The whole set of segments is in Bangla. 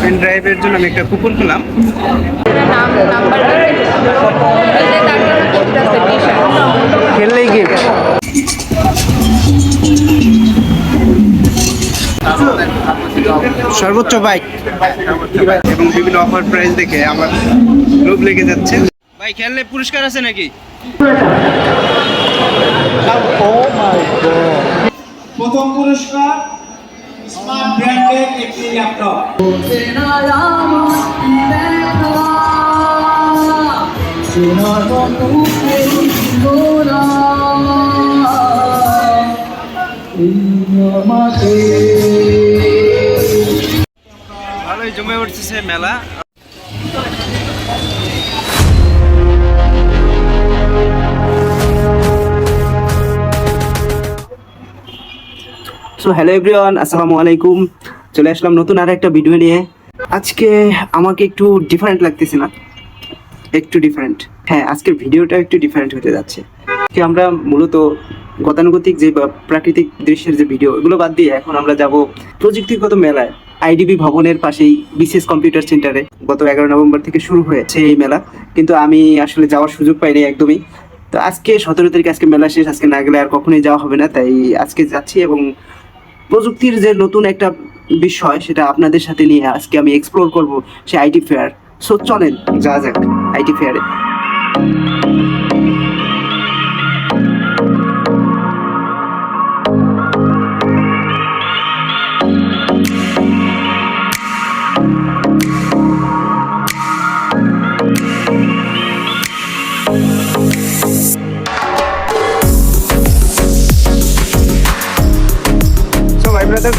পেন ড্রাইভের জন্য আমি একটা কুপন পেলাম। খেললেই গিফট। সর্বোচ্চ বাইক এবং বিভিন্ন অফার প্রাইস দেখে আমার লোভ লেগে যাচ্ছে। ভাই খেললে পুরস্কার আছে নাকি? প্রথম পুরস্কার স্মার্ট ব্র্যান্ডের একটি ল্যাপটপ। ভালোই জমে উঠতেছে মেলা। সো হ্যালো এভরিওয়ান, আসসালামু আলাইকুম। চলে আসলাম নতুন আর একটা ভিডিও নিয়ে। আজকে আমাকে একটু ডিফারেন্ট লাগতেছে না? একটু ডিফারেন্ট, হ্যাঁ, আজকের ভিডিওটা একটু ডিফারেন্ট হতে যাচ্ছে। কি আমরা মূলত গতানুগতিক যে প্রাকৃতিক দৃশ্যের যে ভিডিও, এগুলো বাদ দিয়ে এখন আমরা যাব প্রযুক্তিগত মেলায়। আইডিবি ভবনের পাশেই বিসিএস কম্পিউটার সেন্টারে গত 11 নভেম্বর থেকে শুরু হয়েছে এই মেলা, কিন্তু আমি আসলে যাওয়ার সুযোগ পাইনি একদমই। তো আজকে 17 তারিখ, আজকে মেলা শেষ, আজকে না গেলে আর কখনোই যাওয়া হবে না, তাই আজকে যাচ্ছি এবং প্রযুক্তির যে নতুন একটা বিষয় সেটা আপনাদের সাথে নিয়ে আজকে আমি এক্সপ্লোর করব, সে আইটি ফেয়ার। সো চলেন যা যাক আইটি ফেয়ারে।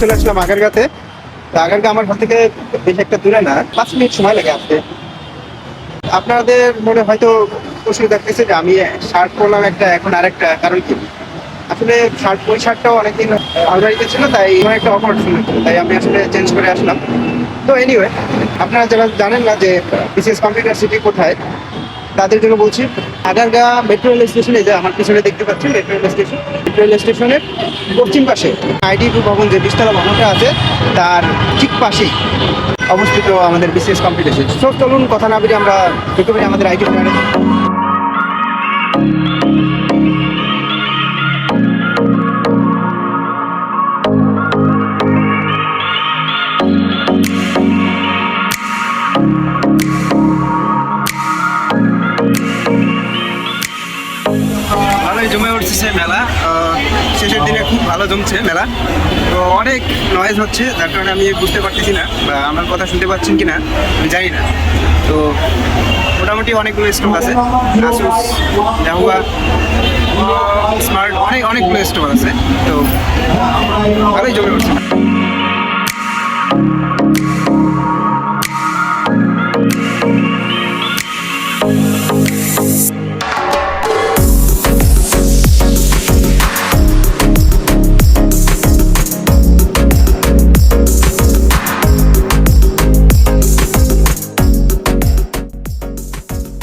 চলে আসলাম আগারগাঁতে। আগারগাঁ আমার ঘর থেকে বেশ একটা দূরে না, 5 মিনিট সময় লাগে আসতে। আপনাদের মনে হয়তো প্রশ্ন দেখতেছে যে আমি শার্ট পরলাম একটা, এখন আরেকটা, কারণ কি আসলে ওই শার্টটাও অনেকদিন আলমারিতে ছিল, তাই একটা অপরচুনিটি, তাই আমি আসলে চেঞ্জ করে আসলাম। তো এনিওয়ে, আপনারা যারা জানেন না যে বিসিএস কম্পিউটার সিটি কোথায়, তাদের জন্য বলছি। আগারগাঁ মেট্রো রেল স্টেশনে, যে আমার পিছনে দেখতে পাচ্ছেন মেট্রো রেল স্টেশনের পশ্চিম পাশে আইডিবি ভবন, যে 20তলা ভবনটা আছে তার ঠিক পাশেই অবস্থিত আমাদের বিসিএস কম্পিউটার সেন্টার। সব চলুন কথা না বেরিয়ে আমরা ঢুকে পড়ি আমাদের আইটি ফেয়ারে। ভালোই জমে উঠতেছে মেলা। শেষের দিনে খুব ভালো জমছে মেলা। তো অনেক নয়েজ হচ্ছে, যার কারণে আমি বুঝতে পারতেছি না বা আমার কথা শুনতে পাচ্ছেন কিনা আমি জানি না। তো মোটামুটি অনেকগুলো স্টল আছে, আসুস, জাহুয়া, স্মার্ট, অনেকগুলো স্টল আছে। তো ভালোই জমে উঠছে।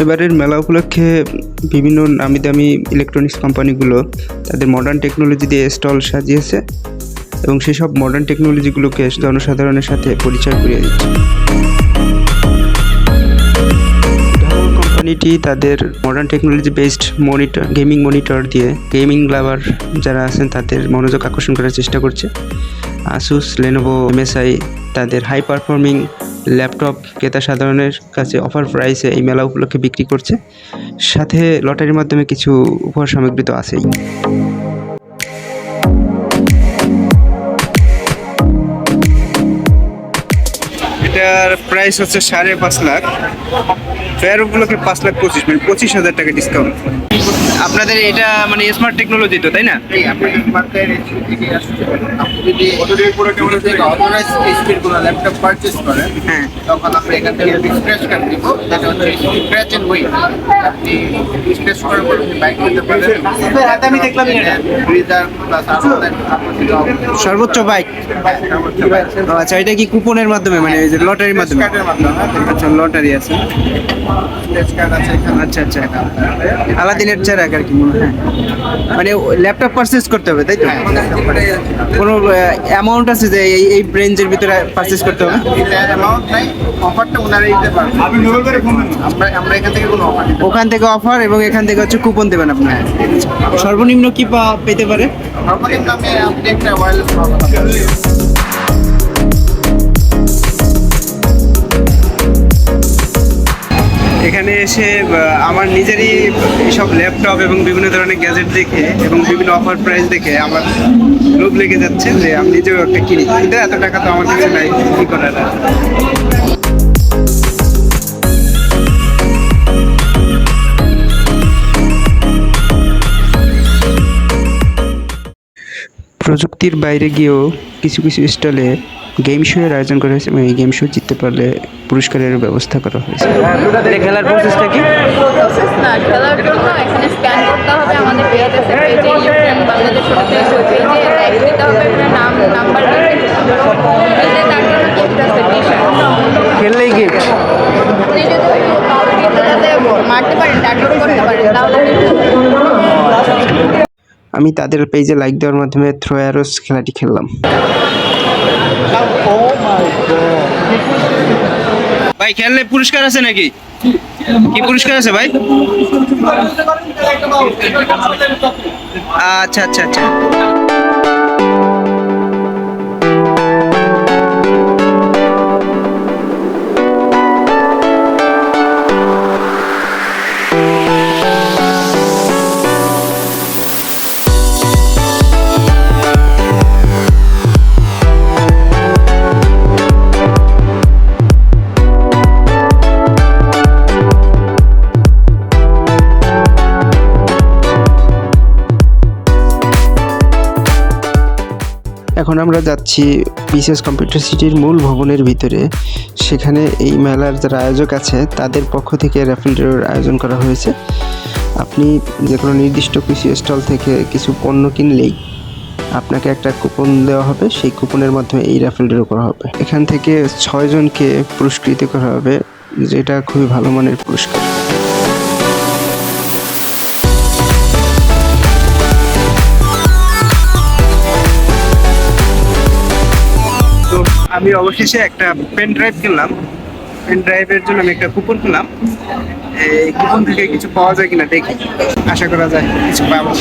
এবারের মেলা উপলক্ষে বিভিন্ন নামি দামি ইলেকট্রনিক্স কোম্পানিগুলো তাদের মডার্ন টেকনোলজি দিয়ে স্টল সাজিয়েছে এবং সেসব মডার্ন টেকনোলজিগুলোকে জনসাধারণের সাথে পরিচয় করিয়ে দিচ্ছে। কোম্পানিটি তাদের modern technology based gaming monitor দিয়ে গেমিং লাভার যারা আছেন তাদের মনোযোগ আকর্ষণ করার চেষ্টা করছে। আসুস, লেনোভো, এমএসআই তাদের হাই পারফর্মিং ল্যাপটপ ক্রেতা সাধারণের কাছে অফার প্রাইসে এই মেলা উপলক্ষে বিক্রি করছে। সাথে লটারির মাধ্যমে কিছু উপহার সামগ্রী তো আছেই। এটার প্রাইস হচ্ছে 5.5 লাখ। ফেয়ার উপলক্ষে 5,25,000, মানে 25,000 টাকা ডিসকাউন্ট। আপনাদের এটা মানে স্মার্ট টেকনোলজি তো, তাই না? ল্যাপটপ পারচেজ করেন, হ্যাঁ, তখন আমরা এখান থেকে স্ক্র্যাচ কার্ড দিব, যেটা হচ্ছে স্ক্র্যাচ এন্ড উইন। আপনি স্ক্র্যাচ করার পর বাইক নিতে পারেন। হাতে আমি দেখলাম রিজার্ভ প্লাস সর্বোচ্চ বাইক। আচ্ছা, এটা কি কুপনের মাধ্যমে, মানে এই যে লটারির মাধ্যমে? কার্ডের মাধ্যমে। আচ্ছা, লটারি আছে, স্ক্র্যাচ কার্ড আছে এখানে। আচ্ছা আচ্ছা। আলাদিনের চেরাগ, লাগে আর কি মনে হয়। মানে ল্যাপটপ পারচেজ করতে হবে তাই তো? কোনো অ্যামাউন্ট আছে যে এই রেঞ্জের ভিতরে পারচেজ করতে হবে? এটা অ্যামাউন্ট নাই, অফারটা ওনারা দিতে পারবে। আমরা এখান থেকে কোনো অফার দিতে ওখান থেকে অফার এবং এখান থেকে হচ্ছে কুপন দেবেন আপনার। সর্বনিম্ন কি পেতে পারে? সর্বনিম্ন আমি আপনি একটা ওয়্যারলেস পাবেন। এখানে এসে আমার নিজেরই এইসব ল্যাপটপ এবং বিভিন্ন ধরনের গ্যাজেট দেখে এবং বিভিন্ন অফার প্রাইস দেখে আমার লোভ লেগে যাচ্ছে যে আমি নিজেও একটা কিনি, কিন্তু এত টাকা তো আমার কাছে নাই, কি করার আর। প্রযুক্তির বাইরে গিয়েও কিছু কিছু স্টলে গেম শো এর আয়োজন করা হয়েছে এবং এই গেম শো জিততে পারলে পুরস্কারের ব্যবস্থা করা হয়েছে। খেলার প্রসেসটা কি? প্রসেস না, খেলার জন্য এখানে স্ক্যান করতে হবে আমাদের পেজে, ইউক্রেন বাংলাদেশ পেজে ট্যাগ দিতে হবে, এখানে নাম্বার দিতে তার জন্য গিফট আছে টি-শার্ট। খেললেই গিফট? আপনি যদি ভিতরেতে মারতে পারেন, টার্গেট করতে পারেন তাহলে আমি তাদের পেজে লাইক দেওয়ার মাধ্যমে থ্রো অ্যারোস খেলাটি খেললাম। ভাই খেললে পুরস্কার আছে নাকি? কি পুরস্কার আছে ভাই? আচ্ছা আচ্ছা আচ্ছা। এখন আমরা যাচ্ছি বিসিএস কম্পিউটার সিটির মূল ভবনের ভিতরে। সেখানে এই মেলার যারা আয়োজক আছে তাদের পক্ষ থেকে র্যাফেল ড্রয়ের আয়োজন করা হয়েছে। আপনি যে কোনো নির্দিষ্ট কিছু স্টল থেকে কিছু পণ্য কিনলেই আপনাকে একটা কুপন দেওয়া হবে, সেই কুপনের মাধ্যমে এই র্যাফেল ড্র করা হবে। এখান থেকে 6 জনকে পুরস্কৃত করা হবে, যেটা খুবই ভালো মানের পুরস্কার। আমি অবশেষে একটা পেন ড্রাইভ কিনলাম। পেন ড্রাইভের জন্য আমি একটা কুপন কিনলাম। এই কুপন থেকে কিছু পাওয়া যায় কিনা দেখি, আশা করা যায় কিছু পাবো।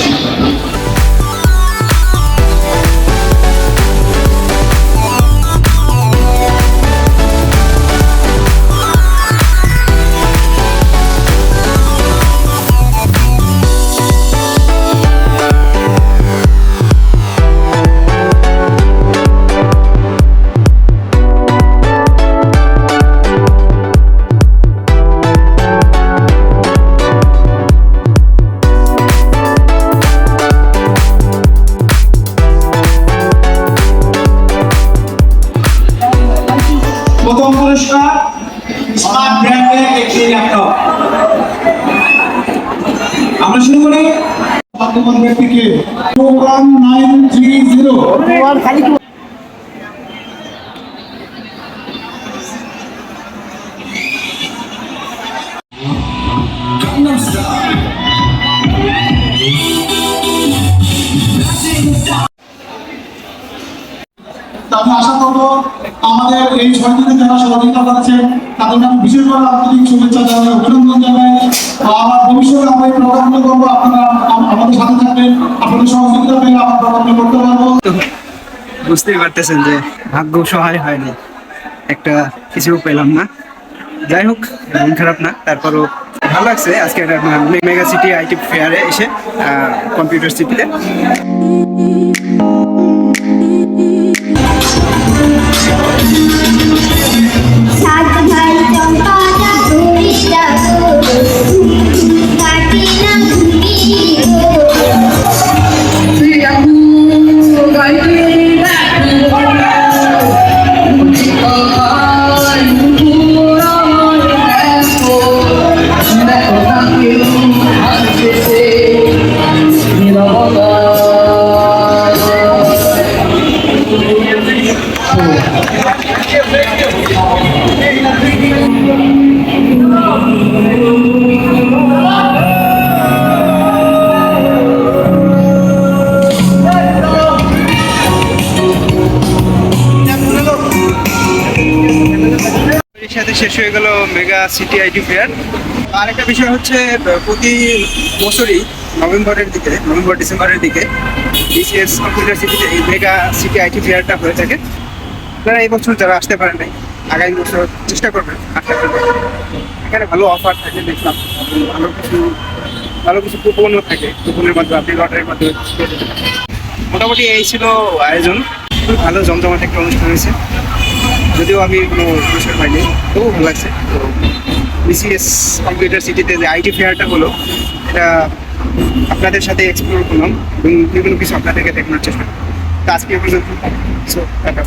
প্রথম পুরস্কার স্মার্ট ব্র্যান্ডের একটি ল্যাপটপ। আমরা শুরু করি বর্তমান ব্যক্তিকে 1930 আমি আশা করবো আমাদের এই 6 দিনে যারা সহযোগিতা করেছেন তাদের আমি বিশেষভাবে আন্তরিক শুভেচ্ছা জানাই, অভিনন্দন জানাই। আবার ভবিষ্যতে আমরা এই প্রোগ্রামগুলো করবো, আপনারা আমাদের সাথে থাকবেন, আপনাদের সহযোগিতা পেলে আমার প্রোগ্রামগুলো করতে পারবো। বুঝতেই পারতেছেন যে ভাগ্য সহায় হয়নি, একটা কিছু পেলাম না। যাই হোক, মন খারাপ না, তারপরও ভালো লাগছে আজকে মেগা সিটি আইটি ফেয়ারে এসে, কম্পিউটার সিটিতে। শেষ হয়ে গেল মেগা সিটি আইটি ফেয়ার। আরেকটা বিষয় হচ্ছে প্রতি বছরই নভেম্বর ডিসেম্বরের দিকে বিসিএস কম্পিউটার সিটিতে এই মেগা সিটি আইটি ফেয়ারটা হয়ে থাকে। আপনারা এই বছর যারা আসতে পারেন নাই, আগামী বছর চেষ্টা করবেন আসার জন্য। এখানে ভালো অফার থাকে দেখলাম, ভালো কিছু কুপনও থাকে, কুপনের মাধ্যমে আপনি লটারির মাধ্যমে পেয়ে যেতে পারেন। মোটামুটি এই ছিল আয়োজন, খুব ভালো জমজমাট একটা অনুষ্ঠান হয়েছে, যদিও আমি কোনো পুরস্কার পাইনি, তবুও ভালো লাগছে। তো বিসিএস কম্পিউটার সিটিতে যে আইটি ফেয়ারটা হলো, এটা আপনাদের সাথে এক্সপ্লোর করলাম এবং বিভিন্ন কিছু আপনাদেরকে দেখানোর চেষ্টা করলাম। তো আজকে এই পর্যন্ত। So tata.